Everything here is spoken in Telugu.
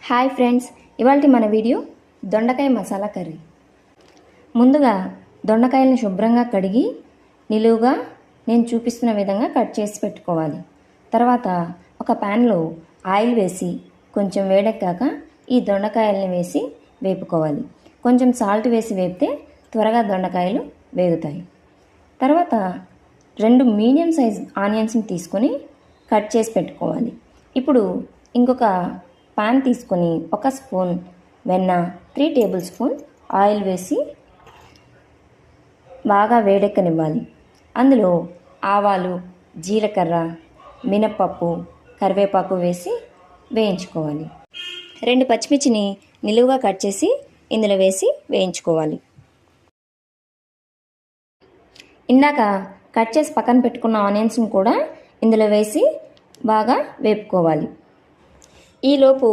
హాయ్ ఫ్రెండ్స్, ఇవాల్టి మన వీడియో దొండకాయ మసాలా కర్రీ. ముందుగా దొండకాయలను శుభ్రంగా కడిగి నిలువుగా నేను చూపిస్తున్న విధంగా కట్ చేసి పెట్టుకోవాలి. తర్వాత ఒక ప్యాన్లో ఆయిల్ వేసి కొంచెం వేడెక్కాక ఈ దొండకాయలను వేసి వేపుకోవాలి. కొంచెం సాల్ట్ వేసి వేపితే త్వరగా దొండకాయలు వేగుతాయి. తర్వాత 2 మీడియం సైజ్ ఆనియన్స్ని తీసుకొని కట్ చేసి పెట్టుకోవాలి. ఇప్పుడు ఇంకొక పాన్ తీసుకొని 1 స్పూన్ వెన్న, 3 టేబుల్ స్పూన్ ఆయిల్ వేసి బాగా వేడెక్కనివ్వాలి. అందులో ఆవాలు, జీలకర్ర, మినప్పప్పు, కరివేపాకు వేసి వేయించుకోవాలి. 2 పచ్చిమిర్చిని నిలువుగా కట్ చేసి ఇందులో వేసి వేయించుకోవాలి. ఇందాక కట్ చేసి పక్కన పెట్టుకున్న ఆనియన్స్ని కూడా ఇందులో వేసి బాగా వేపుకోవాలి. ఈలోపు